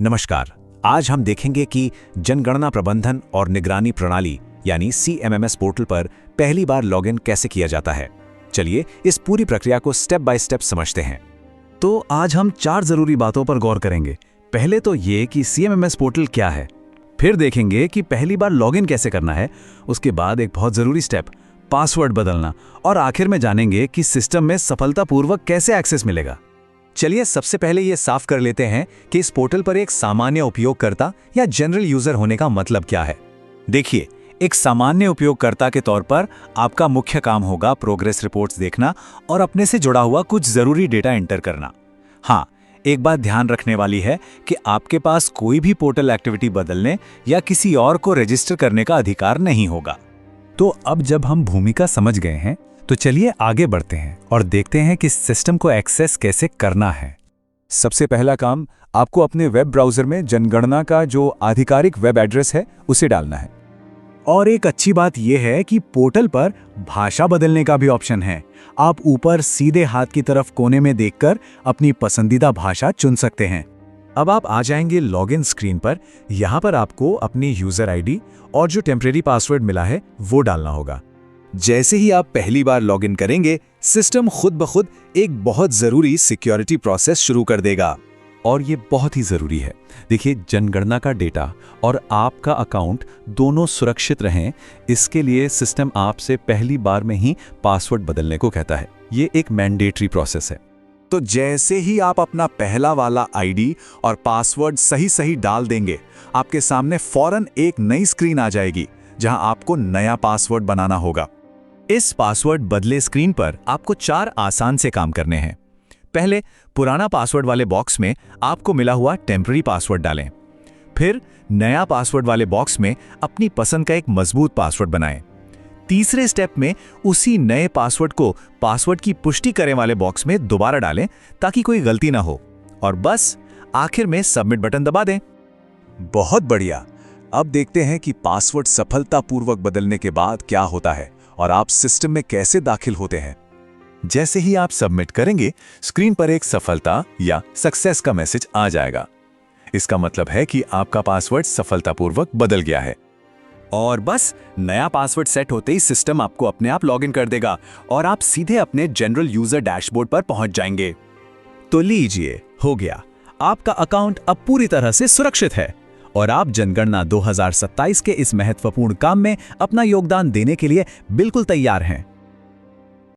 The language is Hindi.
नमस्कार। आज हम देखेंगे कि जनगणना प्रबंधन और निगरानी प्रणाली यानी CMMS पोर्टल पर पहली बार लॉगिन कैसे किया जाता है। चलिए इस पूरी प्रक्रिया को स्टेप बाय स्टेप समझते हैं। तो आज हम 4 जरूरी बातों पर गौर करेंगे। पहले तो ये कि CMMS पोर्टल क्या है, फिर देखेंगे कि पहली बार लॉगिन कैसे करना है, उसके बाद एक बहुत जरूरी स्टेप पासवर्ड बदलना, और आखिर में जानेंगे कि सिस्टम में सफलतापूर्वक कैसे एक्सेस मिलेगा। चलिए सबसे पहले ये साफ कर लेते हैं कि इस पोर्टल पर एक सामान्य उपयोगकर्ता या जनरल यूजर होने का मतलब क्या है। देखिए, एक सामान्य उपयोगकर्ता के तौर पर आपका मुख्य काम होगा प्रोग्रेस रिपोर्ट्स देखना और अपने से जुड़ा हुआ कुछ जरूरी डेटा एंटर करना। हाँ, एक बात ध्यान रखने वाली है कि आपके पास कोई भी पोर्टल एक्टिविटी बदलने या किसी और को रजिस्टर करने का अधिकार नहीं होगा। तो अब जब हम भूमिका समझ गए हैं तो चलिए आगे बढ़ते हैं और देखते हैं कि सिस्टम को एक्सेस कैसे करना है। सबसे पहला काम, आपको अपने वेब ब्राउज़र में जनगणना का जो आधिकारिक वेब एड्रेस है उसे डालना है। और एक अच्छी बात यह है कि पोर्टल पर भाषा बदलने का भी ऑप्शन है। आप ऊपर सीधे हाथ की तरफ कोने में देखकर अपनी पसंदीदा भाषा चुन सकते हैं। अब आप आ जाएंगे लॉगिन स्क्रीन पर। यहाँ पर आपको अपनी यूज़र आईडी और जो टेम्परेरी पासवर्ड मिला है वो डालना होगा। जैसे ही आप पहली बार लॉगिन करेंगे, सिस्टम खुद ब खुद एक बहुत ज़रूरी सिक्योरिटी प्रोसेस शुरू कर देगा। और ये बहुत ही ज़रूरी है। देखिए, जनगणना का डेटा और आपका अकाउंट दोनों सुरक्षित रहें, इसके लिए सिस्टम आपसे पहली बार में ही पासवर्ड बदलने को कहता है। ये एक मैंडेटरी प्रोसेस है। तो जैसे ही आप अपना पहला वाला आईडी और पासवर्ड सही डाल देंगे, आपके सामने फौरन एक नई स्क्रीन आ जाएगी जहां आपको नया पासवर्ड बनाना होगा। इस पासवर्ड बदले स्क्रीन पर आपको 4 आसान से काम करने हैं। पहले, पुराना पासवर्ड वाले बॉक्स में आपको मिला हुआ टेम्पररी पासवर्ड डालें। फिर नया पासवर्ड वाले बॉक्स में अपनी पसंद का एक मजबूत पासवर्ड बनाएं। तीसरे स्टेप में उसी नए पासवर्ड को पासवर्ड की पुष्टि करने वाले बॉक्स में दोबारा डालें ताकि कोई गलती ना हो। और बस आखिर में सबमिट बटन दबा दें। बहुत बढ़िया। अब देखते हैं कि पासवर्ड सफलतापूर्वक बदलने के बाद क्या होता है और आप सिस्टम में कैसे दाखिल होते हैं। जैसे ही आप सबमिट करेंगे, स्क्रीन पर एक सफलता या सक्सेस का मैसेज आ जाएगा। इसका मतलब है कि आपका पासवर्ड सफलतापूर्वक बदल गया है। और बस नया पासवर्ड सेट होते ही सिस्टम आपको अपने आप लॉगिन कर देगा और आप सीधे अपने जनरल यूजर डैशबोर्ड पर पहुंच जाएंगे। तो लीजिए, हो गया। आपका अकाउंट अब पूरी तरह से सुरक्षित है और आप जनगणना 2027 के इस महत्वपूर्ण काम में अपना योगदान देने के लिए बिल्कुल तैयार हैं।